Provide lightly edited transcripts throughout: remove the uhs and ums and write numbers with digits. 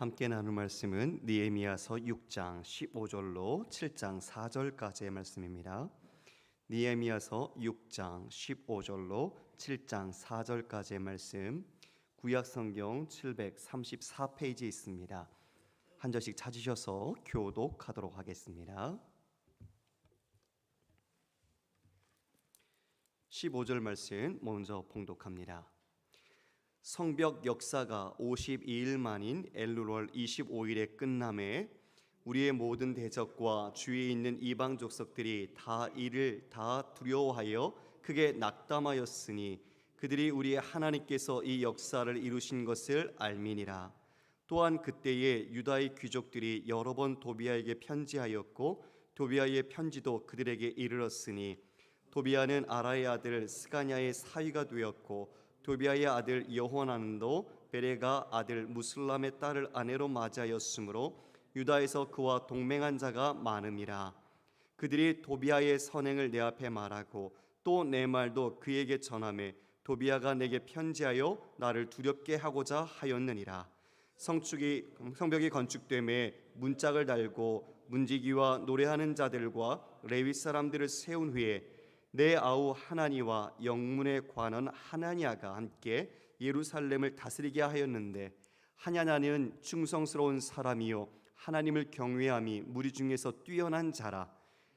함께 나눌 말씀은 느헤미야서 6장 15절로 7장 4절까지의 말씀입니다. 느헤미야서 6장 15절로 7장 4절까지의 말씀, 구약성경 734페이지에 있습니다. 한 절씩 찾으셔서 교독하도록 하겠습니다. 15절 말씀 먼저 봉독합니다. 성벽 역사가 52일 만인 엘룰월 25일에 끝남에 우리의 모든 대적과 주위에 있는 이방 족속들이 이를 두려워하여 크게 낙담하였으니 그들이 우리의 하나님께서 이 역사를 이루신 것을 알미니라. 또한 그때에 유다의 귀족들이 여러 번 도비아에게 편지하였고 도비아의 편지도 그들에게 이르렀으니 도비아는 아라의 아들 스가냐의 사위가 되었고 도비아의 아들 여호하난도 베레가 아들 무슬람의 딸을 아내로 맞이하였으므로 유다에서 그와 동맹한 자가 많음이라. 그들이 도비아의 선행을 내 앞에 말하고 또 내 말도 그에게 전하매 도비아가 내게 편지하여 나를 두렵게 하고자 하였느니라. 성벽이 건축됨에 문짝을 달고 문지기와 노래하는 자들과 레위 사람들을 세운 후에 내 아우 하나니와 영문의 관원 하나니아가 함께 예루살렘을 다스리게 하였는데 하나냐는 충성스러운 사람이요 하나님을 경외함이 무리 중에서 뛰어난 자라.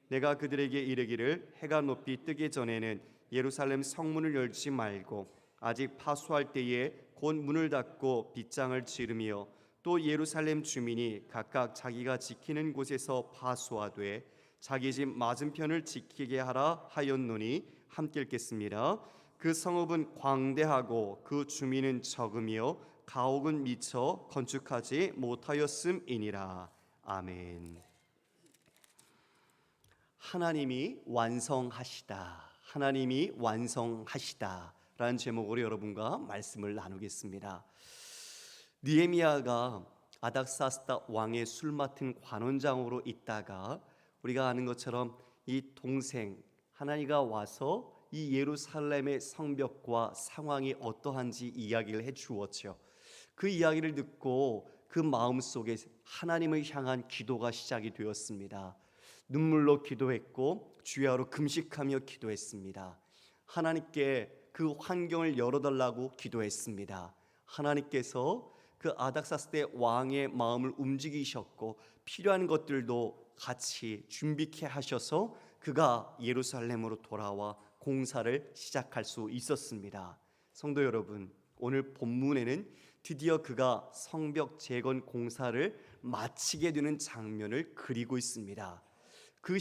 내가 그들에게 이르기를 해가 높이 뜨기 전에는 예루살렘 성문을 열지 말고 아직 파수할 때에 곧 문을 닫고 빗장을 지르며 또 예루살렘 주민이 각각 자기가 지키는 곳에서 파수하되 자기 집 맞은편을 지키게 하라 하였노니 함께 읽겠습니다. 그 성읍은 광대하고 그 주민은 적으며 가옥은 미쳐 건축하지 못하였음이니라. 아멘. 하나님이 완성하시다. 하나님이 완성하시다 라는 제목으로 여러분과 말씀을 나누겠습니다. 느헤미야가 아닥사스다 왕의 술 맡은 관원장으로 있다가 우리가 아는 것처럼 이 동생 하나니가 와서 이 예루살렘의 성벽과 상황이 어떠한지 이야기를 해주었죠. 그 이야기를 듣고 그 마음속에 하나님을 향한 기도가 시작이 되었습니다. 눈물로 기도했고 주야로 금식하며 기도했습니다. 하나님께 그 환경을 열어달라고 기도했습니다. 하나님께서 그 아닥사스다 왕의 마음을 움직이셨고 필요한 것들도 같이 준비케 하셔서 그가 예루살렘으로 돌아와 공사를 시작할 수 있었습니다. 성도 여러분, 오늘 본문에는 드디어 그가 성벽 재건 공사를 마치게 되는 장면을 그리고 있습니다. 그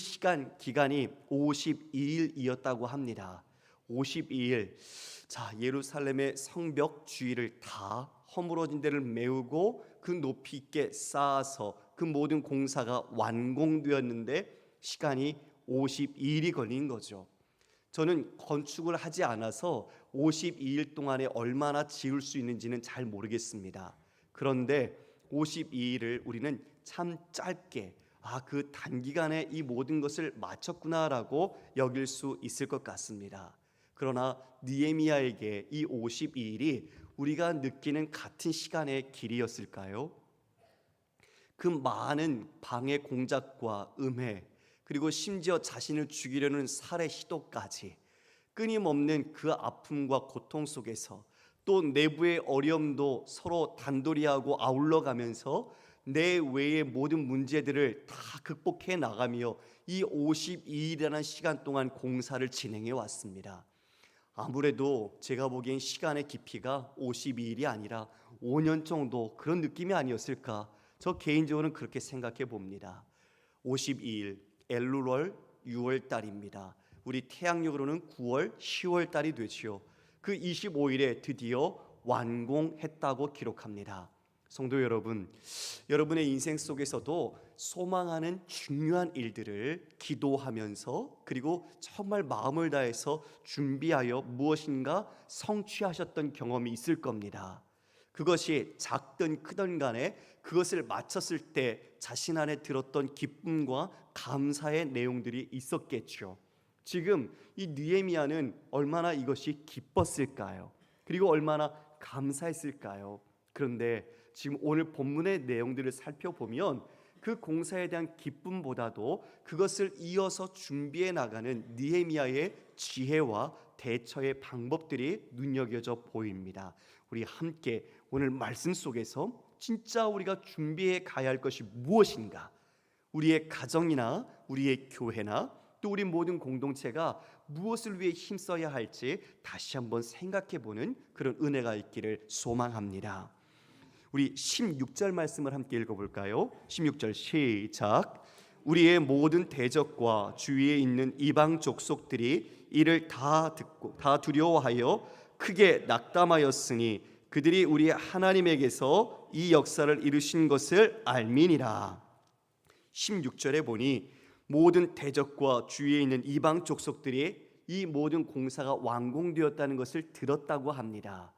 기간이 52일이었다고 합니다. 52일. 예루살렘의 성벽 주위를 다 허물어진 데를 메우고 그 높이 있게 쌓아서 그 모든 공사가 완공되었는데 시간이 52일이 걸린 거죠. 저는 건축을 하지 않아서 52일 동안에 얼마나 지을 수 있는지는 잘 모르겠습니다. 그런데 52일을 우리는 참 짧게 그 단기간에 이 모든 것을 마쳤구나라고 여길 수 있을 것 같습니다. 그러나 느헤미야에게 이 52일이 우리가 느끼는 같은 시간의 길이었을까요? 그 많은 방해 공작과 음해, 그리고 심지어 자신을 죽이려는 살해 시도까지 끊임없는 그 아픔과 고통 속에서 또 내부의 어려움도 서로 단도리하고 아울러가면서 내 외의 모든 문제들을 다 극복해 나가며 이 52일이라는 시간 동안 공사를 진행해 왔습니다. 아무래도 제가 보기엔 시간의 깊이가 52일이 아니라 5년 정도 그런 느낌이 아니었을까, 저 개인적으로는 그렇게 생각해 봅니다. 52일 엘룰월 6월 달입니다. 우리 태양력으로는 9월 10월 달이 되지요. 그 25일에 드디어 완공했다고 기록합니다. 성도 여러분, 여러분의 인생 속에서도 소망하는 중요한 일들을 기도하면서 그리고 정말 마음을 다해서 준비하여 무엇인가 성취하셨던 경험이 있을 겁니다. 그것이 작든 크든 간에 그것을 마쳤을 때 자신 안에 들었던 기쁨과 감사의 내용들이 있었겠죠. 지금 이 느헤미야는 얼마나 이것이 기뻤을까요? 그리고 얼마나 감사했을까요? 그런데 지금 오늘 본문의 내용들을 살펴보면 그 공사에 대한 기쁨보다도 그것을 이어서 준비해 나가는 느헤미야의 지혜와 대처의 방법들이 눈여겨져 보입니다. 우리 함께 오늘 말씀 속에서 진짜 우리가 준비해 가야 할 것이 무엇인가, 우리의 가정이나 우리의 교회나 또 우리 모든 공동체가 무엇을 위해 힘써야 할지 다시 한번 생각해보는 그런 은혜가 있기를 소망합니다. 우리 16절 말씀을 함께 읽어볼까요? 16절 시작. 우리의 모든 대적과 주위에 있는 이방 족속들이 이를 다 듣고 다 두려워하여 크게 낙담하였으니 그들이 우리 하나님에게서 이 역사를 이루신 것을 알미니라. 16절에 보니 모든 대적과 주위에 있는 이방 족속들이 이 모든 공사가 완공되었다는 것을 들었다고 합니다.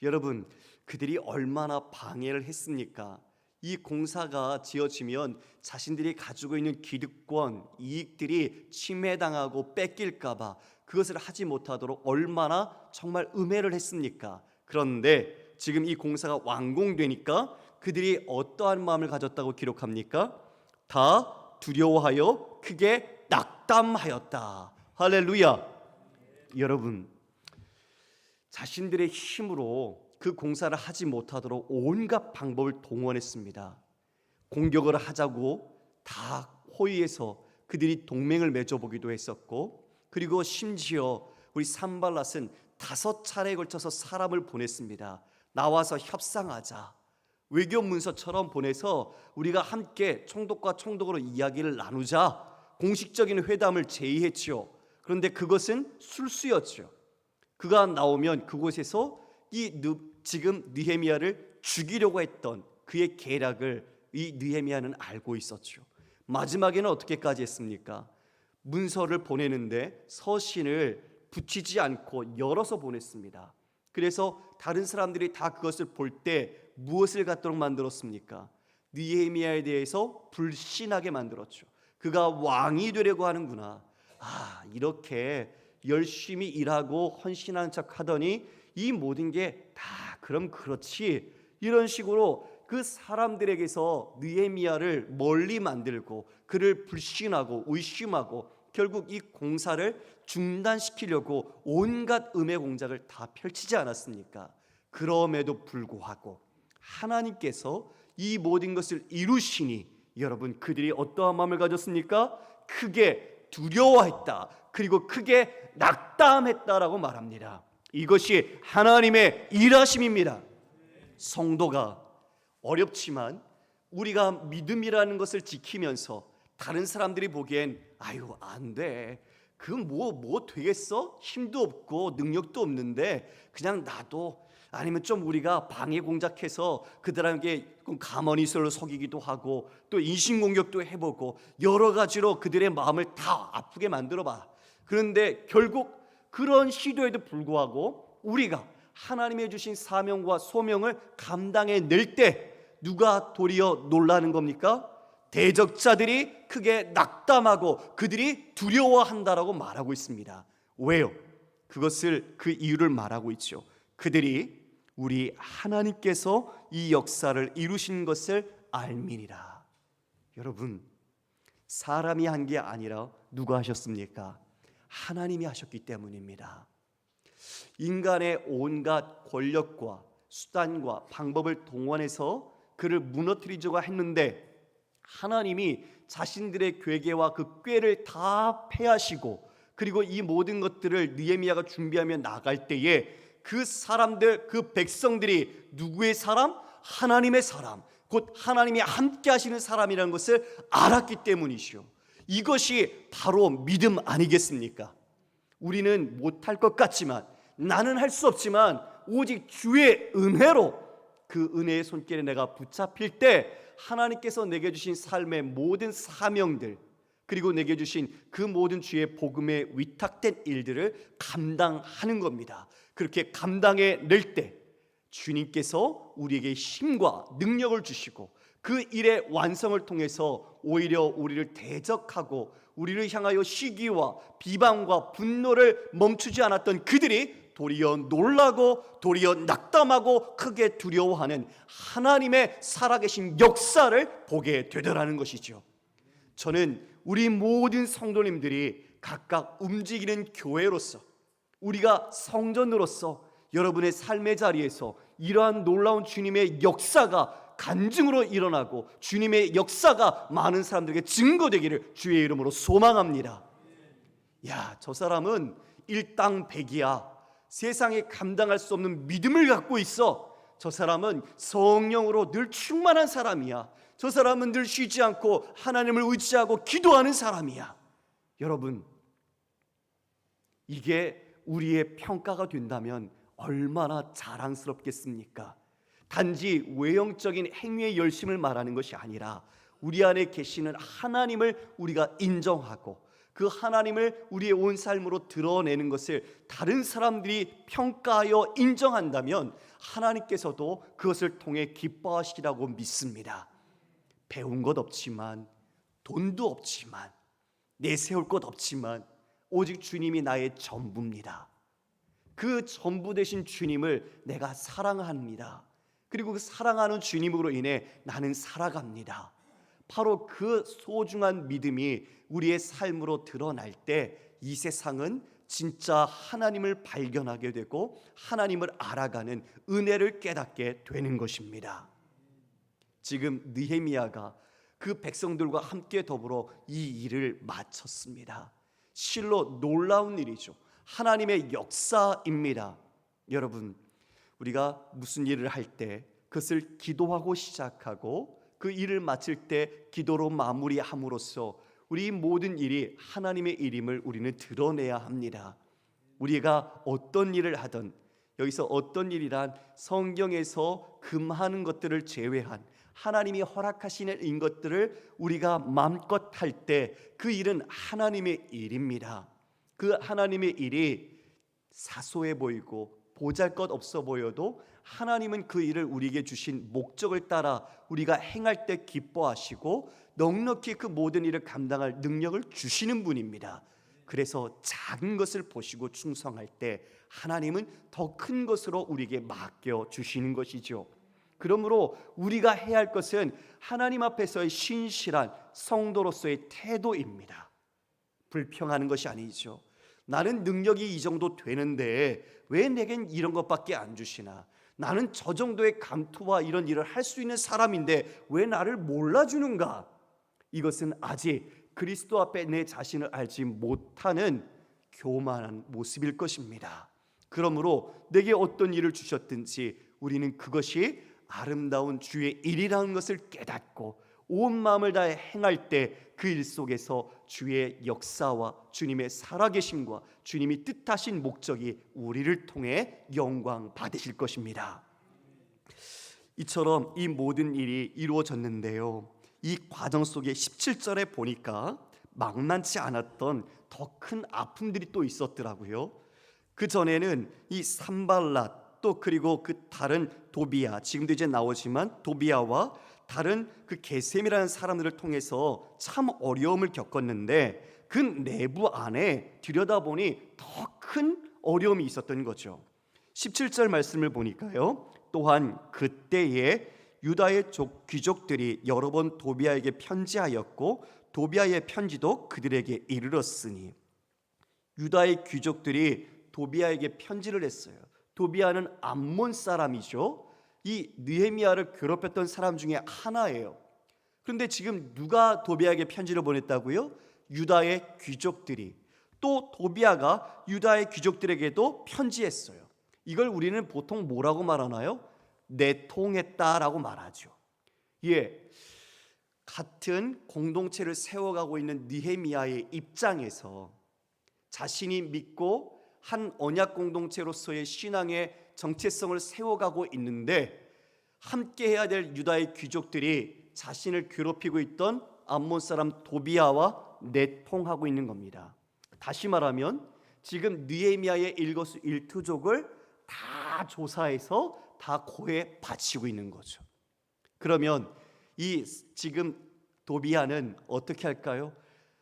여러분, 그들이 얼마나 방해를 했습니까? 이 공사가 지어지면 자신들이 가지고 있는 기득권, 이익들이 침해당하고 뺏길까 봐 그것을 하지 못하도록 얼마나 정말 음해를 했습니까? 그런데 지금 이 공사가 완공되니까 그들이 어떠한 마음을 가졌다고 기록합니까? 다 두려워하여 크게 낙담하였다. 할렐루야. 여러분, 자신들의 힘으로 그 공사를 하지 못하도록 온갖 방법을 동원했습니다. 공격을 하자고 다 호의해서 그들이 동맹을 맺어보기도 했었고, 그리고 심지어 우리 산발랏은 5차례에 걸쳐서 사람을 보냈습니다. 나와서 협상하자, 외교 문서처럼 보내서 우리가 함께 총독과 총독으로 이야기를 나누자, 공식적인 회담을 제의했지요. 그런데 그것은 술수였죠. 그가 나오면 그곳에서 지금 느헤미야를 죽이려고 했던 그의 계략을 이 느헤미야는 알고 있었죠. 마지막에는 어떻게까지 했습니까? 문서를 보내는데 서신을 붙이지 않고 열어서 보냈습니다. 그래서 다른 사람들이 다 그것을 볼 때 무엇을 갖도록 만들었습니까? 느헤미야에 대해서 불신하게 만들었죠. 그가 왕이 되려고 하는구나. 이렇게 열심히 일하고 헌신하는 척 하더니 이 모든 게 다 그럼 그렇지, 이런 식으로 그 사람들에게서 느헤미야를 멀리 만들고 그를 불신하고 의심하고 결국 이 공사를 중단시키려고 온갖 음해 공작을 다 펼치지 않았습니까? 그럼에도 불구하고 하나님께서 이 모든 것을 이루시니 여러분, 그들이 어떠한 마음을 가졌습니까? 크게 두려워했다, 그리고 크게 낙담했다라고 말합니다. 이것이 하나님의 일하심입니다. 성도가 어렵지만 우리가 믿음이라는 것을 지키면서 다른 사람들이 보기엔 안 돼, 그 뭐 되겠어? 힘도 없고 능력도 없는데 그냥 놔둬, 아니면 좀 우리가 방해 공작해서 그들에게 가만히 있어 속이기도 하고 또 인신공격도 해보고 여러 가지로 그들의 마음을 다 아프게 만들어봐. 그런데 결국 그런 시도에도 불구하고 우리가 하나님의 주신 사명과 소명을 감당해낼 때 누가 도리어 놀라는 겁니까? 대적자들이 크게 낙담하고 그들이 두려워한다라고 말하고 있습니다. 왜요? 그것을 그 이유를 말하고 있죠. 그들이 우리 하나님께서 이 역사를 이루신 것을 알미니라. 여러분, 사람이 한 게 아니라 누가 하셨습니까? 하나님이 하셨기 때문입니다. 인간의 온갖 권력과 수단과 방법을 동원해서 그를 무너뜨리려고 했는데 하나님이 자신들의 괴계와 그 꾀를 다 패하시고 그리고 이 모든 것들을 느헤미야가 준비하며 나갈 때에 그 사람들, 그 백성들이 누구의 사람? 하나님의 사람, 곧 하나님이 함께 하시는 사람이라는 것을 알았기 때문이시오. 이것이 바로 믿음 아니겠습니까? 우리는 못할 것 같지만, 나는 할 수 없지만 오직 주의 은혜로 그 은혜의 손길에 내가 붙잡힐 때 하나님께서 내게 주신 삶의 모든 사명들, 그리고 내게 주신 그 모든 주의 복음에 위탁된 일들을 감당하는 겁니다. 그렇게 감당해낼 때 주님께서 우리에게 힘과 능력을 주시고 그 일의 완성을 통해서 오히려 우리를 대적하고 우리를 향하여 시기와 비방과 분노를 멈추지 않았던 그들이 도리어 놀라고 도리어 낙담하고 크게 두려워하는 하나님의 살아계신 역사를 보게 되더라는 것이죠. 저는 우리 모든 성도님들이 각각 움직이는 교회로서, 우리가 성전으로서 여러분의 삶의 자리에서 이러한 놀라운 주님의 역사가 간증으로 일어나고 주님의 역사가 많은 사람들에게 증거되기를 주의 이름으로 소망합니다. 야, 저 사람은 일당백이야. 세상에 감당할 수 없는 믿음을 갖고 있어. 저 사람은 성령으로 늘 충만한 사람이야. 저 사람은 늘 쉬지 않고 하나님을 의지하고 기도하는 사람이야. 여러분, 이게 우리의 평가가 된다면 얼마나 자랑스럽겠습니까? 단지 외형적인 행위의 열심을 말하는 것이 아니라 우리 안에 계시는 하나님을 우리가 인정하고 그 하나님을 우리의 온 삶으로 드러내는 것을 다른 사람들이 평가하여 인정한다면 하나님께서도 그것을 통해 기뻐하시리라고 믿습니다. 배운 것 없지만, 돈도 없지만, 내세울 것 없지만 오직 주님이 나의 전부입니다. 그 전부 되신 주님을 내가 사랑합니다. 그리고 그 사랑하는 주님으로 인해 나는 살아갑니다. 바로 그 소중한 믿음이 우리의 삶으로 드러날 때 이 세상은 진짜 하나님을 발견하게 되고 하나님을 알아가는 은혜를 깨닫게 되는 것입니다. 지금 느헤미야가 그 백성들과 함께 더불어 이 일을 마쳤습니다. 실로 놀라운 일이죠. 하나님의 역사입니다. 여러분, 우리가 무슨 일을 할 때 그것을 기도하고 시작하고 그 일을 마칠 때 기도로 마무리함으로써 우리 모든 일이 하나님의 일임을 우리는 드러내야 합니다. 우리가 어떤 일을 하든, 여기서 어떤 일이란 성경에서 금하는 것들을 제외한 하나님이 허락하시는 것들을 우리가 마음껏 할 때 그 일은 하나님의 일입니다. 그 하나님의 일이 사소해 보이고 보잘것없어 보여도 하나님은 그 일을 우리에게 주신 목적을 따라 우리가 행할 때 기뻐하시고 넉넉히 그 모든 일을 감당할 능력을 주시는 분입니다. 그래서 작은 것을 보시고 충성할 때 하나님은 더 큰 것으로 우리에게 맡겨 주시는 것이죠. 그러므로 우리가 해야 할 것은 하나님 앞에서의 신실한 성도로서의 태도입니다. 불평하는 것이 아니죠. 나는 능력이 이 정도 되는데 왜 내겐 이런 것밖에 안 주시나? 나는 저 정도의 감투와 이런 일을 할 수 있는 사람인데 왜 나를 몰라주는가? 이것은 아직 그리스도 앞에 내 자신을 알지 못하는 교만한 모습일 것입니다. 그러므로 내게 어떤 일을 주셨든지 우리는 그것이 아름다운 주의 일이라는 것을 깨닫고 온 마음을 다해 행할 때 그 일 속에서 주의 역사와 주님의 살아계심과 주님이 뜻하신 목적이 우리를 통해 영광 받으실 것입니다. 이처럼 이 모든 일이 이루어졌는데요, 이 과정 속에 17절에 보니까 만만치 않았던 더 큰 아픔들이 또 있었더라고요. 그 전에는 이 산발랏 또 그리고 그 다른 도비야, 지금도 이제 나오지만 도비야와 다른 그 게셈이라는 사람들을 통해서 참 어려움을 겪었는데 그 내부 안에 들여다보니 더 큰 어려움이 있었던 거죠. 17절 말씀을 보니까요, 또한 그때에 유다의 귀족들이 여러 번 도비야에게 편지하였고 도비야의 편지도 그들에게 이르렀으니, 유다의 귀족들이 도비야에게 편지를 했어요. 도비야는 암몬 사람이죠. 이 느헤미야를 괴롭혔던 사람 중에 하나예요. 그런데 지금 누가 도비야에게 편지를 보냈다고요? 유다의 귀족들이. 또 도비야가 유다의 귀족들에게도 편지했어요. 이걸 우리는 보통 뭐라고 말하나요? 내통했다라고 말하죠. 예, 같은 공동체를 세워가고 있는 느헤미야의 입장에서 자신이 믿고 한 언약 공동체로서의 신앙의 정체성을 세워가고 있는데 함께 해야 될 유다의 귀족들이 자신을 괴롭히고 있던 암몬 사람 도비야와 내통하고 있는 겁니다. 다시 말하면 지금 느헤미야의 일거수일투족을 다 조사해서 다 고에 바치고 있는 거죠. 그러면 이 지금 도비야는 어떻게 할까요?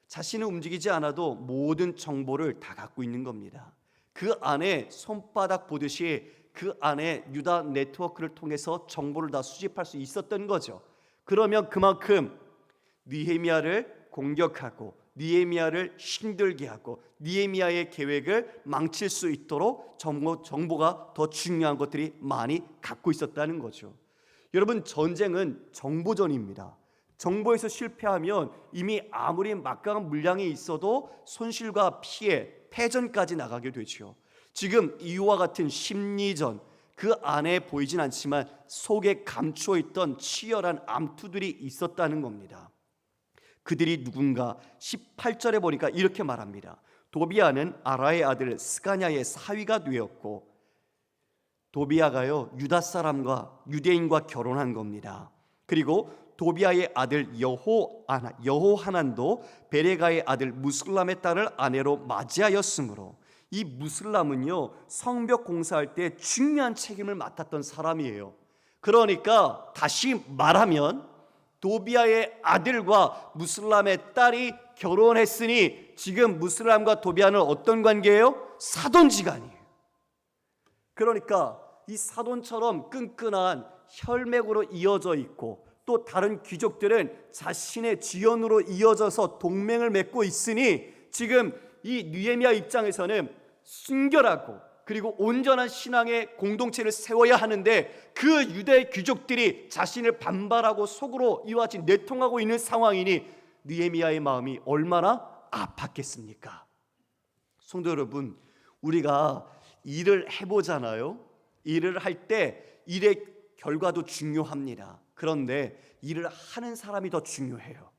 자신은 움직이지 않아도 모든 정보를 다 갖고 있는 겁니다. 그 안에 손바닥 보듯이 그 안에 유다 네트워크를 통해서 정보를 다 수집할 수 있었던 거죠. 그러면 그만큼 느헤미야를 공격하고 느헤미야를 힘들게 하고 느헤미야의 계획을 망칠 수 있도록 정보가 더 중요한 것들이 많이 갖고 있었다는 거죠. 여러분, 전쟁은 정보전입니다. 정보에서 실패하면 이미 아무리 막강한 물량이 있어도 손실과 피해, 패전까지 나가게 되죠. 지금 이와 같은 심리전, 그 안에 보이진 않지만 속에 감추어 있던 치열한 암투들이 있었다는 겁니다. 그들이 누군가 18절에 보니까 이렇게 말합니다. 도비아는 아라의 아들 스가냐의 사위가 되었고, 도비아가요 유다 사람과 유대인과 결혼한 겁니다. 그리고 도비아의 아들 여호하난도 베레가의 아들 무슬람의 딸을 아내로 맞이하였으므로, 이 무슬람은요 성벽 공사할 때 중요한 책임을 맡았던 사람이에요. 그러니까 다시 말하면 도비아의 아들과 무슬람의 딸이 결혼했으니 지금 무슬람과 도비아는 어떤 관계예요? 사돈지간이에요. 그러니까 이 사돈처럼 끈끈한 혈맥으로 이어져 있고, 또 다른 귀족들은 자신의 지연으로 이어져서 동맹을 맺고 있으니 지금 이 느헤미야 입장에서는 순결하고 그리고 온전한 신앙의 공동체를 세워야 하는데, 그 유대 귀족들이 자신을 반발하고 속으로 이와 같이 내통하고 있는 상황이니 느헤미야의 마음이 얼마나 아팠겠습니까? 성도 여러분, 우리가 일을 해보잖아요. 일을 할 때 일의 결과도 중요합니다. 그런데 일을 하는 사람이 더 중요해요.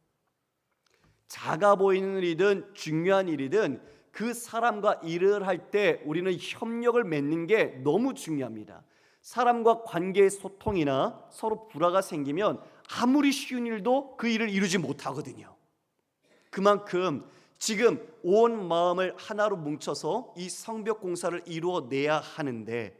작아 보이는 일이든 중요한 일이든 그 사람과 일을 할 때 우리는 협력을 맺는 게 너무 중요합니다. 사람과 관계의 소통이나 서로 불화가 생기면 아무리 쉬운 일도 그 일을 이루지 못하거든요. 그만큼 지금 온 마음을 하나로 뭉쳐서 이 성벽 공사를 이루어내야 하는데,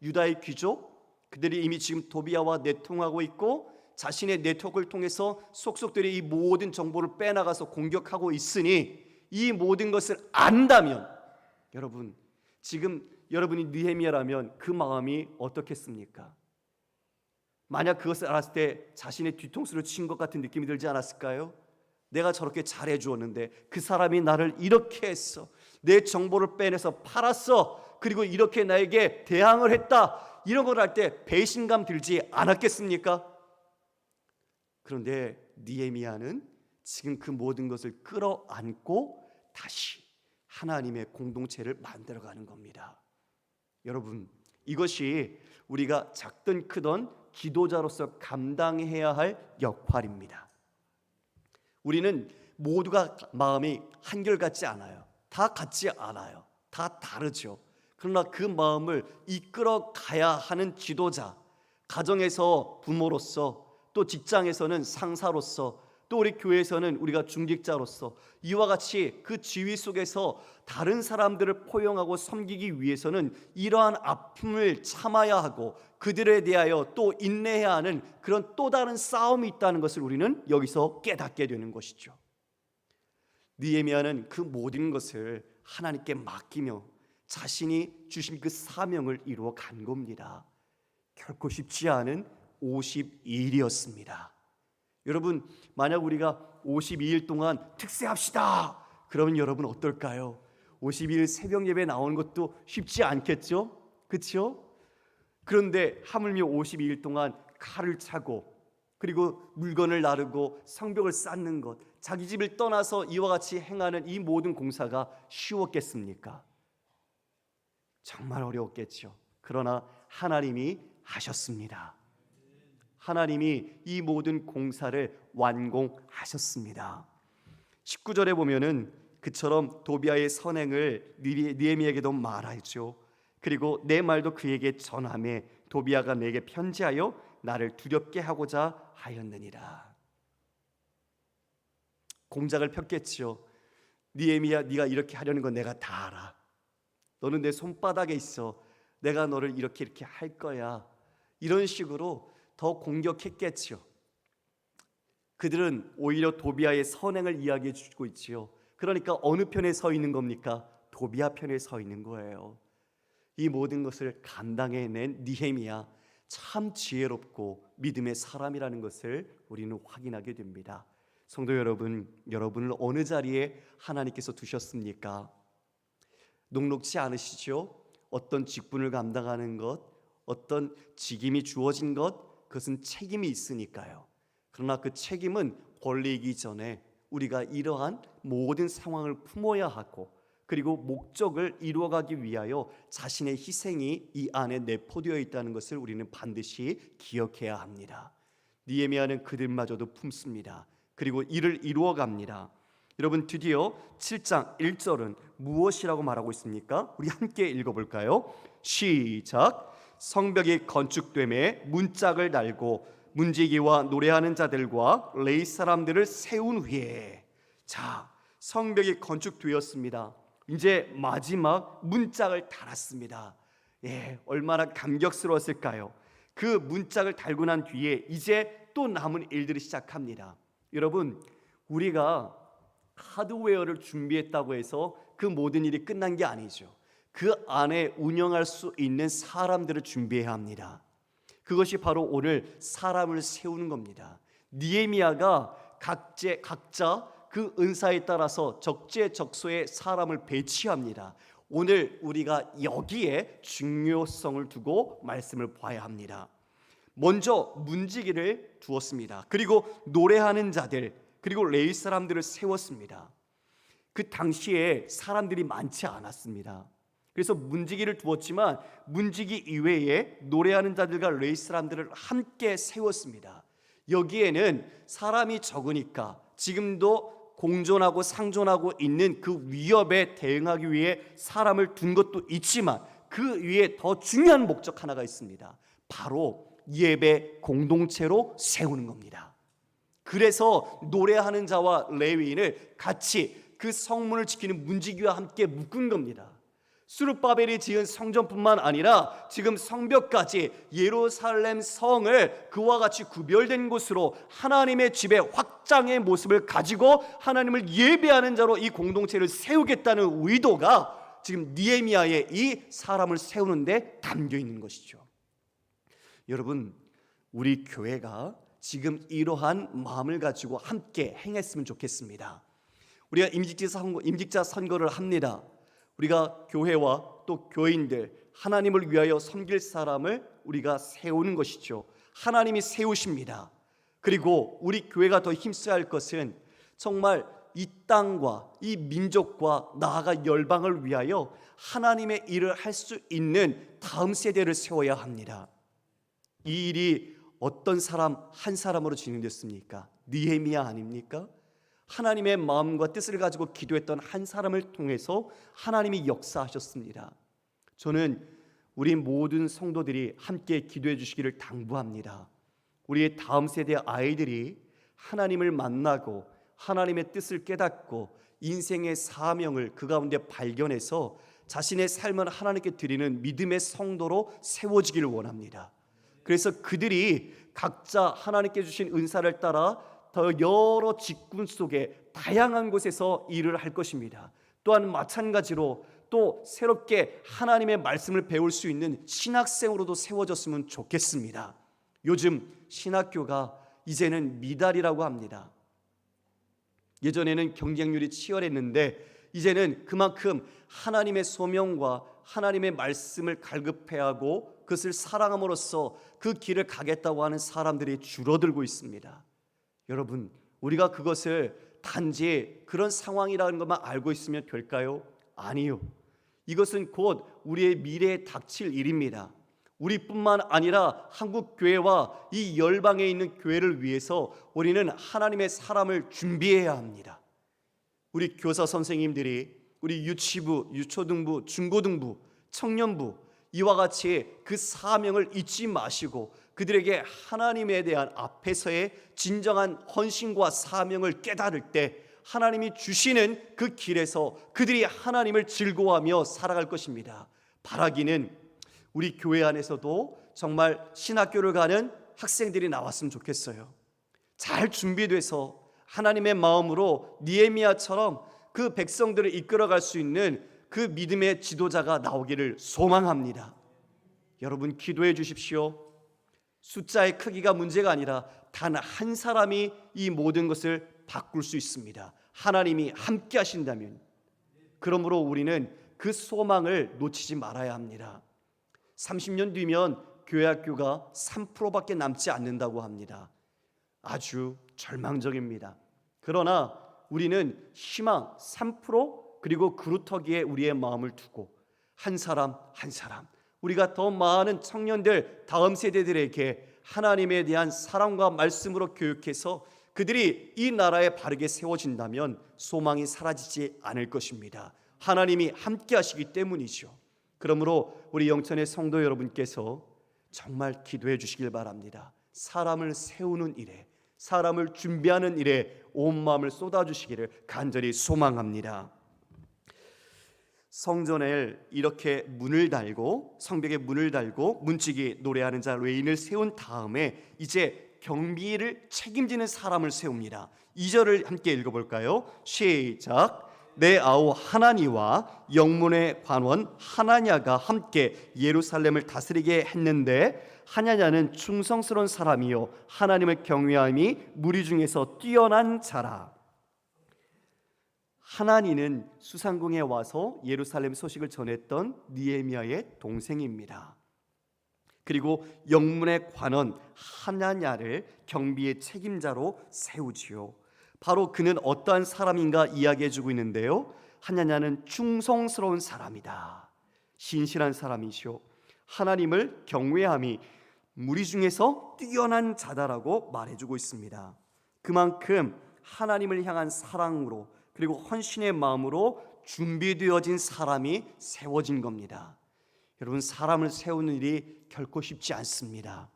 유다의 귀족, 그들이 이미 지금 도비아와 내통하고 있고 자신의 네트워크를 통해서 속속들이 이 모든 정보를 빼나가서 공격하고 있으니, 이 모든 것을 안다면 여러분, 지금 여러분이 느헤미야라면 그 마음이 어떻겠습니까? 만약 그것을 알았을 때 자신의 뒤통수를 친 것 같은 느낌이 들지 않았을까요? 내가 저렇게 잘해 주었는데 그 사람이 나를 이렇게 했어, 내 정보를 빼내서 팔았어, 그리고 이렇게 나에게 대항을 했다, 이런 걸 할 때 배신감 들지 않았겠습니까? 그런데 느헤미야는 지금 그 모든 것을 끌어안고 다시 하나님의 공동체를 만들어가는 겁니다. 여러분, 이것이 우리가 작든 크든 기도자로서 감당해야 할 역할입니다. 우리는 모두가 마음이 한결같지 않아요. 다 같지 않아요. 다 다르죠. 그러나 그 마음을 이끌어 가야 하는 지도자, 가정에서 부모로서, 또 직장에서는 상사로서, 또 우리 교회에서는 우리가 중직자로서 이와 같이 그 지위 속에서 다른 사람들을 포용하고 섬기기 위해서는 이러한 아픔을 참아야 하고 그들에 대하여 또 인내해야 하는 그런 또 다른 싸움이 있다는 것을 우리는 여기서 깨닫게 되는 것이죠. 느헤미야는 그 모든 것을 하나님께 맡기며 자신이 주신 그 사명을 이루어 간 겁니다. 결코 쉽지 않은 52일이었습니다. 여러분, 만약 우리가 52일 동안 특세합시다, 그러면 여러분 어떨까요? 52일 새벽 예배 나오는 것도 쉽지 않겠죠? 그렇죠? 그런데 하물며 52일 동안 칼을 차고 그리고 물건을 나르고 성벽을 쌓는 것, 자기 집을 떠나서 이와 같이 행하는 이 모든 공사가 쉬웠겠습니까? 정말 어려웠겠죠. 그러나 하나님이 하셨습니다. 하나님이 이 모든 공사를 완공하셨습니다. 19절에 보면은 그처럼 도비아의 선행을 느헤미야에게도 말하죠. 그리고 내 말도 그에게 전하매 도비아가 내게 편지하여 나를 두렵게 하고자 하였느니라. 공작을 폈겠죠. 느헤미야, 네가 이렇게 하려는 건 내가 다 알아. 너는 내 손바닥에 있어. 내가 너를 이렇게 할 거야. 이런 식으로 더 공격했겠죠. 그들은 오히려 도비아의 선행을 이야기해 주고 있지요. 그러니까 어느 편에 서 있는 겁니까? 고비아 편에 서 있는 거예요. 이 모든 것을 감당해낸 느헤미야, 참 지혜롭고 믿음의 사람이라는 것을 우리는 확인하게 됩니다. 성도 여러분, 여러분을 어느 자리에 하나님께서 두셨습니까? 녹록지 않으시죠? 어떤 직분을 감당하는 것, 어떤 직임이 주어진 것, 그것은 책임이 있으니까요. 그러나 그 책임은 권리이기 전에 우리가 이러한 모든 상황을 품어야 하고, 그리고 목적을 이루어가기 위하여 자신의 희생이 이 안에 내포되어 있다는 것을 우리는 반드시 기억해야 합니다. 느헤미야는 그들마저도 품습니다. 그리고 이를 이루어갑니다. 여러분, 드디어 7장 1절은 무엇이라고 말하고 있습니까? 우리 함께 읽어볼까요? 시작. 성벽이 건축됨에 문짝을 달고 문지기와 노래하는 자들과 레위 사람들을 세운 후에, 자, 성벽이 건축되었습니다. 이제 마지막 문짝을 달았습니다. 얼마나 감격스러웠을까요? 그 문짝을 달고 난 뒤에 이제 또 남은 일들이 시작합니다. 여러분, 우리가 하드웨어를 준비했다고 해서 그 모든 일이 끝난 게 아니죠. 그 안에 운영할 수 있는 사람들을 준비해야 합니다. 그것이 바로 오늘 사람을 세우는 겁니다. 느헤미야가 각자 그 은사에 따라서 적재적소에 사람을 배치합니다. 오늘 우리가 여기에 중요성을 두고 말씀을 봐야 합니다. 먼저 문지기를 두었습니다. 그리고 노래하는 자들, 그리고 레위 사람들을 세웠습니다. 그 당시에 사람들이 많지 않았습니다. 그래서 문지기를 두었지만 문지기 이외에 노래하는 자들과 레위 사람들을 함께 세웠습니다. 여기에는 사람이 적으니까 지금도 공존하고 상존하고 있는 그 위협에 대응하기 위해 사람을 둔 것도 있지만 그 위에 더 중요한 목적 하나가 있습니다. 바로 예배 공동체로 세우는 겁니다. 그래서 노래하는 자와 레위인을 같이 그 성문을 지키는 문지기와 함께 묶은 겁니다. 스룹바벨이 지은 성전뿐만 아니라 지금 성벽까지 예루살렘 성을 그와 같이 구별된 곳으로 하나님의 집의 확장의 모습을 가지고 하나님을 예배하는 자로 이 공동체를 세우겠다는 의도가 지금 느헤미야의 이 사람을 세우는데 담겨 있는 것이죠. 여러분, 우리 교회가 지금 이러한 마음을 가지고 함께 행했으면 좋겠습니다. 우리가 임직자 선거를 합니다. 우리가 교회와 또 교인들, 하나님을 위하여 섬길 사람을 우리가 세우는 것이죠. 하나님이 세우십니다. 그리고 우리 교회가 더 힘써야 할 것은 정말 이 땅과 이 민족과 나아가 열방을 위하여 하나님의 일을 할 수 있는 다음 세대를 세워야 합니다. 이 일이 어떤 사람 한 사람으로 진행됐습니까? 느헤미야 아닙니까? 하나님의 마음과 뜻을 가지고 기도했던 한 사람을 통해서 하나님이 역사하셨습니다. 저는 우리 모든 성도들이 함께 기도해 주시기를 당부합니다. 우리의 다음 세대 아이들이 하나님을 만나고 하나님의 뜻을 깨닫고 인생의 사명을 그 가운데 발견해서 자신의 삶을 하나님께 드리는 믿음의 성도로 세워지기를 원합니다. 그래서 그들이 각자 하나님께 주신 은사를 따라 더 여러 직군 속에 다양한 곳에서 일을 할 것입니다. 또한 마찬가지로 또 새롭게 하나님의 말씀을 배울 수 있는 신학생으로도 세워졌으면 좋겠습니다. 요즘 신학교가 이제는 미달이라고 합니다. 예전에는 경쟁률이 치열했는데 이제는 그만큼 하나님의 소명과 하나님의 말씀을 갈급해야 하고 그것을 사랑함으로써 그 길을 가겠다고 하는 사람들이 줄어들고 있습니다. 여러분, 우리가 그것을 단지 그런 상황이라는 것만 알고 있으면 될까요? 아니요. 이것은 곧 우리의 미래에 닥칠 일입니다. 우리뿐만 아니라 한국 교회와 이 열방에 있는 교회를 위해서 우리는 하나님의 사람을 준비해야 합니다. 우리 교사 선생님들이 우리 유치부, 유초등부, 중고등부, 청년부 이와 같이 그 사명을 잊지 마시고 그들에게 하나님에 대한 앞에서의 진정한 헌신과 사명을 깨달을 때 하나님이 주시는 그 길에서 그들이 하나님을 즐거워하며 살아갈 것입니다. 바라기는 우리 교회 안에서도 정말 신학교를 가는 학생들이 나왔으면 좋겠어요. 잘 준비돼서 하나님의 마음으로 느헤미야처럼 그 백성들을 이끌어갈 수 있는 그 믿음의 지도자가 나오기를 소망합니다. 여러분 기도해 주십시오. 숫자의 크기가 문제가 아니라 단 한 사람이 이 모든 것을 바꿀 수 있습니다. 하나님이 함께 하신다면. 그러므로 우리는 그 소망을 놓치지 말아야 합니다. 30년 뒤면 교회 학교가 3%밖에 남지 않는다고 합니다. 아주 절망적입니다. 그러나 우리는 희망 3% 그리고 그루터기에 우리의 마음을 두고 한 사람 한 사람 우리가 더 많은 청년들 다음 세대들에게 하나님에 대한 사랑과 말씀으로 교육해서 그들이 이 나라에 바르게 세워진다면 소망이 사라지지 않을 것입니다. 하나님이 함께 하시기 때문이죠. 그러므로 우리 영천의 성도 여러분께서 정말 기도해 주시길 바랍니다. 사람을 세우는 일에, 사람을 준비하는 일에 온 마음을 쏟아주시기를 간절히 소망합니다. 성전에 이렇게 문을 달고 성벽에 문을 달고 문지기 노래하는 자 레인을 세운 다음에 이제 경비를 책임지는 사람을 세웁니다. 2절을 함께 읽어볼까요? 시작. 내 아우 하나니와 영문의 관원 하나냐가 함께 예루살렘을 다스리게 했는데 하나냐는 충성스러운 사람이요 하나님을 경외함이 무리 중에서 뛰어난 자라. 하나니는 수상궁에 와서 예루살렘 소식을 전했던 느헤미야의 동생입니다. 그리고 영문의 관원 하나냐를 경비의 책임자로 세우지요. 바로 그는 어떠한 사람인가 이야기해주고 있는데요. 하나냐는 충성스러운 사람이다. 신실한 사람이시오. 하나님을 경외함이 무리 중에서 뛰어난 자다라고 말해주고 있습니다. 그만큼 하나님을 향한 사랑으로 그리고 헌신의 마음으로 준비되어진 사람이 세워진 겁니다. 여러분 사람을 세우는 일이 결코 쉽지 않습니다.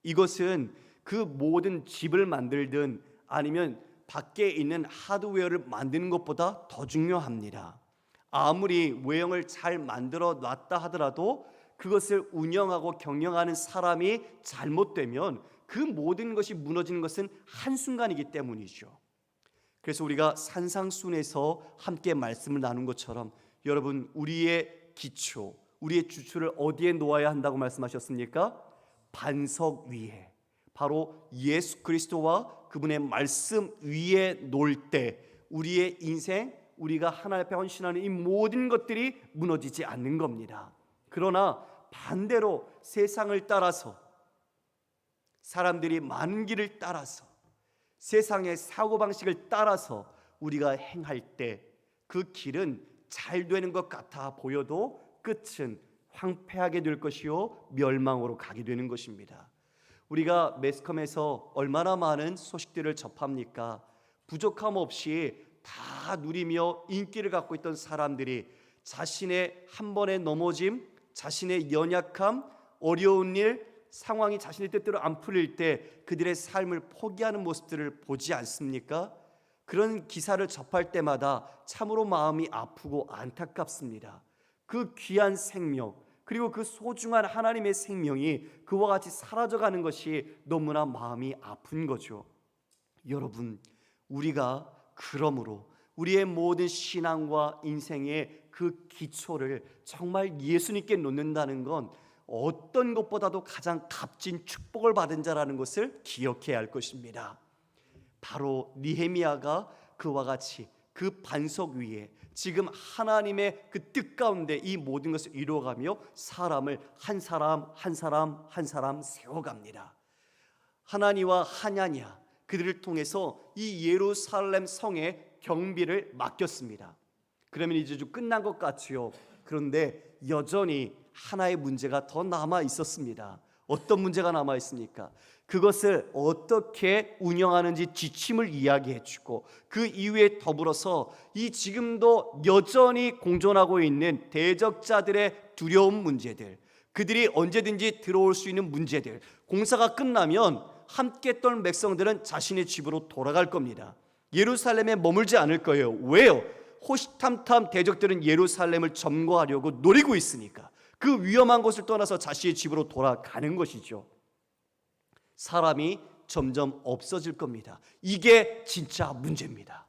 이것은 그 모든 집을 만들든 아니면 밖에 있는 하드웨어를 만드는 것보다 더 중요합니다. 아무리 외형을 잘 만들어 놨다 하더라도 그것을 운영하고 경영하는 사람이 잘못되면 그 모든 것이 무너지는 것은 한순간이기 때문이죠. 그래서 우리가 산상순에서 함께 말씀을 나눈 것처럼 여러분 우리의 기초, 우리의 주초를 어디에 놓아야 한다고 말씀하셨습니까? 반석 위에, 바로 예수 그리스도와 그분의 말씀 위에 놓을 때 우리의 인생, 우리가 하나님 앞에 헌신하는 이 모든 것들이 무너지지 않는 겁니다. 그러나 반대로 세상을 따라서 사람들이 많은 길을 따라서 세상의 사고방식을 따라서 우리가 행할 때 그 길은 잘 되는 것 같아 보여도 끝은 황폐하게 될 것이요 멸망으로 가게 되는 것입니다. 우리가 매스컴에서 얼마나 많은 소식들을 접합니까? 부족함 없이 다 누리며 인기를 갖고 있던 사람들이 자신의 한 번의 넘어짐, 자신의 연약함, 어려운 일, 상황이 자신의 뜻대로 안 풀릴 때 그들의 삶을 포기하는 모습들을 보지 않습니까? 그런 기사를 접할 때마다 참으로 마음이 아프고 안타깝습니다. 그 귀한 생명 그리고 그 소중한 하나님의 생명이 그와 같이 사라져가는 것이 너무나 마음이 아픈 거죠. 여러분 우리가 그러므로 우리의 모든 신앙과 인생의 그 기초를 정말 예수님께 놓는다는 건 어떤 것보다도 가장 값진 축복을 받은 자라는 것을 기억해야 할 것입니다. 바로 느헤미야가 그와 같이 그 반석 위에 지금 하나님의 그 뜻 가운데 이 모든 것을 이루어가며 사람을 한 사람 한 사람 한 사람 세워갑니다. 하나니와 하냐냐 그들을 통해서 이 예루살렘 성의 경비를 맡겼습니다. 그러면 이제 좀 끝난 것 같지요. 그런데 여전히 하나의 문제가 더 남아 있었습니다. 어떤 문제가 남아 있습니까? 그것을 어떻게 운영하는지 지침을 이야기해 주고 그 이후에 더불어서 이 지금도 여전히 공존하고 있는 대적자들의 두려운 문제들, 그들이 언제든지 들어올 수 있는 문제들, 공사가 끝나면 함께 했던 백성들은 자신의 집으로 돌아갈 겁니다. 예루살렘에 머물지 않을 거예요. 왜요? 호시탐탐 대적들은 예루살렘을 점거하려고 노리고 있으니까 그 위험한 곳을 떠나서 자신의 집으로 돌아가는 것이죠. 사람이 점점 없어질 겁니다. 이게 진짜 문제입니다.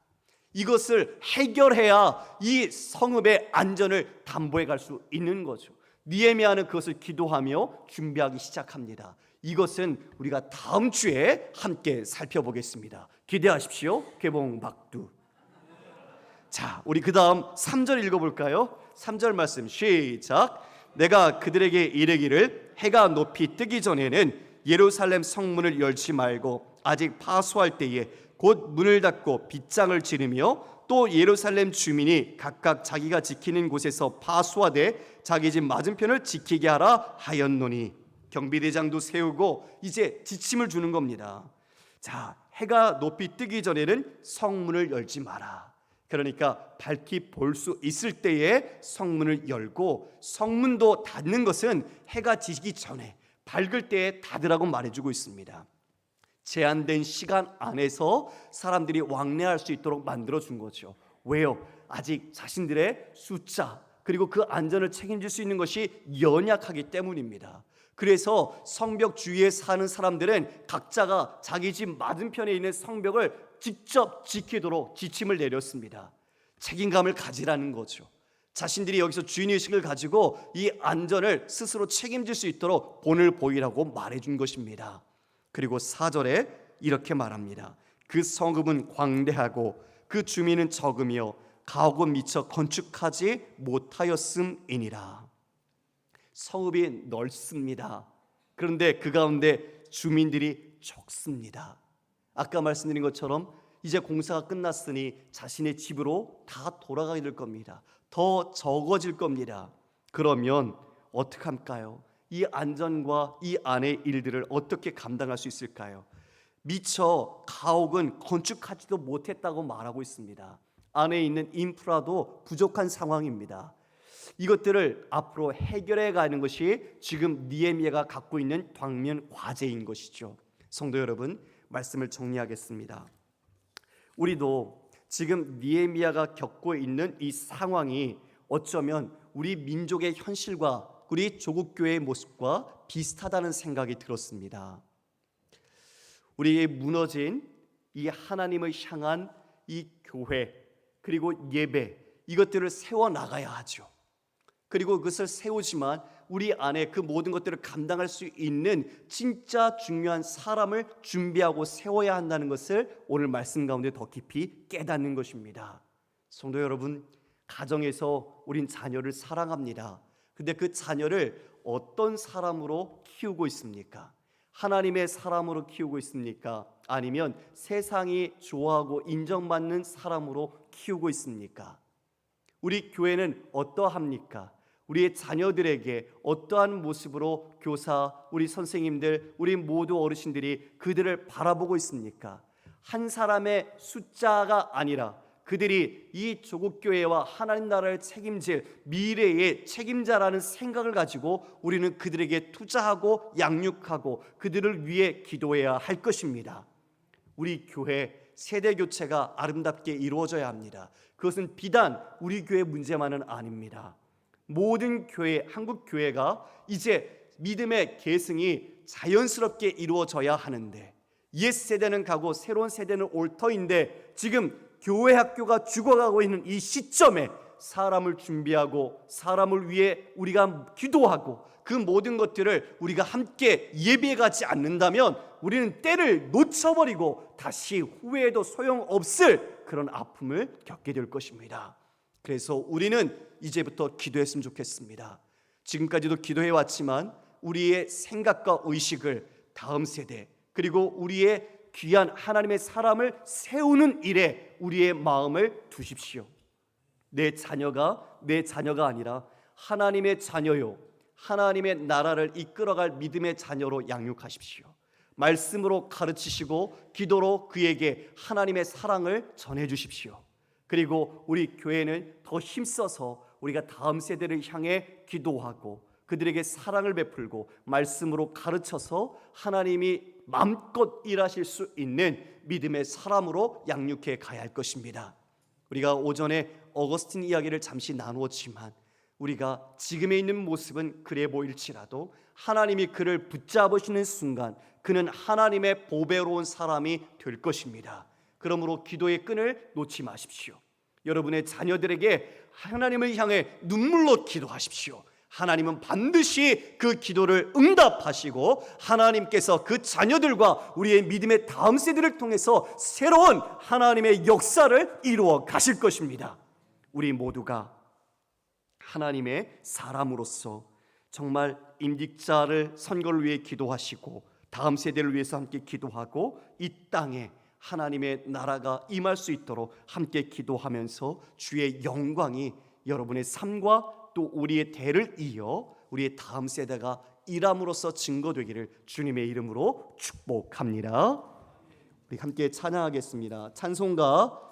이것을 해결해야 이 성읍의 안전을 담보해 갈 수 있는 거죠. 느헤미야는 그것을 기도하며 준비하기 시작합니다. 이것은 우리가 다음 주에 함께 살펴보겠습니다. 기대하십시오. 개봉박두. 자, 우리 그 다음 3절 읽어볼까요? 3절 말씀 시작. 내가 그들에게 이르기를 해가 높이 뜨기 전에는 예루살렘 성문을 열지 말고 아직 파수할 때에 곧 문을 닫고 빗장을 지르며 또 예루살렘 주민이 각각 자기가 지키는 곳에서 파수하되 자기 집 맞은편을 지키게 하라 하였노니. 경비대장도 세우고 이제 지침을 주는 겁니다. 자, 해가 높이 뜨기 전에는 성문을 열지 마라. 그러니까 밝히 볼 수 있을 때에 성문을 열고, 성문도 닫는 것은 해가 지기 전에 밝을 때에 닫으라고 말해주고 있습니다. 제한된 시간 안에서 사람들이 왕래할 수 있도록 만들어준 거죠. 왜요? 아직 자신들의 숫자 그리고 그 안전을 책임질 수 있는 것이 연약하기 때문입니다. 그래서 성벽 주위에 사는 사람들은 각자가 자기 집 맞은편에 있는 성벽을 직접 지키도록 지침을 내렸습니다. 책임감을 가지라는 거죠. 자신들이 여기서 주인의식을 가지고 이 안전을 스스로 책임질 수 있도록 본을 보이라고 말해준 것입니다. 그리고 4절에 이렇게 말합니다. 그 성읍은 광대하고 그 주민은 적으며 가옥은 미처 건축하지 못하였음이니라. 성읍이 넓습니다. 그런데 그 가운데 주민들이 적습니다. 아까 말씀드린 것처럼 이제 공사가 끝났으니 자신의 집으로 다 돌아가게 될 겁니다. 더 적어질 겁니다. 그러면 어떡할까요? 이 안전과 이 안의 일들을 어떻게 감당할 수 있을까요? 미처 가옥은 건축하지도 못했다고 말하고 있습니다. 안에 있는 인프라도 부족한 상황입니다. 이것들을 앞으로 해결해 가는 것이 지금 느헤미야가 갖고 있는 당면 과제인 것이죠. 성도 여러분, 말씀을 정리하겠습니다. 우리도 지금 느헤미야가 겪고 있는 이 상황이 어쩌면 우리 민족의 현실과 우리 조국 교회의 모습과 비슷하다는 생각이 들었습니다. 우리의 무너진 이 하나님을 향한 이 교회 그리고 예배, 이것들을 세워 나가야 하죠. 그리고 그것을 세우지만 우리 안에 그 모든 것들을 감당할 수 있는 진짜 중요한 사람을 준비하고 세워야 한다는 것을 오늘 말씀 가운데 더 깊이 깨닫는 것입니다. 성도 여러분, 가정에서 우린 자녀를 사랑합니다. 근데 그 자녀를 어떤 사람으로 키우고 있습니까? 하나님의 사람으로 키우고 있습니까? 아니면 세상이 좋아하고 인정받는 사람으로 키우고 있습니까? 우리 교회는 어떠합니까? 우리의 자녀들에게 어떠한 모습으로 교사, 우리 선생님들, 우리 모두 어르신들이 그들을 바라보고 있습니까? 한 사람의 숫자가 아니라 그들이 이 조국교회와 하나님 나라를 책임질 미래의 책임자라는 생각을 가지고 우리는 그들에게 투자하고 양육하고 그들을 위해 기도해야 할 것입니다. 우리 교회 세대 교체가 아름답게 이루어져야 합니다. 그것은 비단 우리 교회 문제만은 아닙니다. 모든 교회, 한국 교회가 이제 믿음의 계승이 자연스럽게 이루어져야 하는데, 옛 세대는 가고 새로운 세대는 올 터인데 지금 교회 학교가 죽어가고 있는 이 시점에 사람을 준비하고 사람을 위해 우리가 기도하고 그 모든 것들을 우리가 함께 예배해 가지 않는다면 우리는 때를 놓쳐버리고 다시 후회해도 소용없을 그런 아픔을 겪게 될 것입니다. 그래서 우리는 이제부터 기도했으면 좋겠습니다. 지금까지도 기도해왔지만 우리의 생각과 의식을 다음 세대 그리고 우리의 귀한 하나님의 사람을 세우는 일에 우리의 마음을 두십시오. 내 자녀가 아니라 하나님의 자녀요, 하나님의 나라를 이끌어갈 믿음의 자녀로 양육하십시오. 말씀으로 가르치시고 기도로 그에게 하나님의 사랑을 전해주십시오. 그리고 우리 교회는 더 힘써서 우리가 다음 세대를 향해 기도하고 그들에게 사랑을 베풀고 말씀으로 가르쳐서 하나님이 마음껏 일하실 수 있는 믿음의 사람으로 양육해 가야 할 것입니다. 우리가 오전에 어거스틴 이야기를 잠시 나누었지만 우리가 지금에 있는 모습은 그래 보일지라도 하나님이 그를 붙잡으시는 순간 그는 하나님의 보배로운 사람이 될 것입니다. 그러므로 기도의 끈을 놓지 마십시오. 여러분의 자녀들에게 하나님을 향해 눈물로 기도하십시오. 하나님은 반드시 그 기도를 응답하시고 하나님께서 그 자녀들과 우리의 믿음의 다음 세대를 통해서 새로운 하나님의 역사를 이루어 가실 것입니다. 우리 모두가 하나님의 사람으로서 정말 임직자를 선거를 위해 기도하시고 다음 세대를 위해서 함께 기도하고 이 땅에 하나님의 나라가 임할 수 있도록 함께 기도하면서 주의 영광이 여러분의 삶과 또 우리의 대를 이어 우리의 다음 세대가 일함으로써 증거되기를 주님의 이름으로 축복합니다. 우리 함께 찬양하겠습니다. 찬송가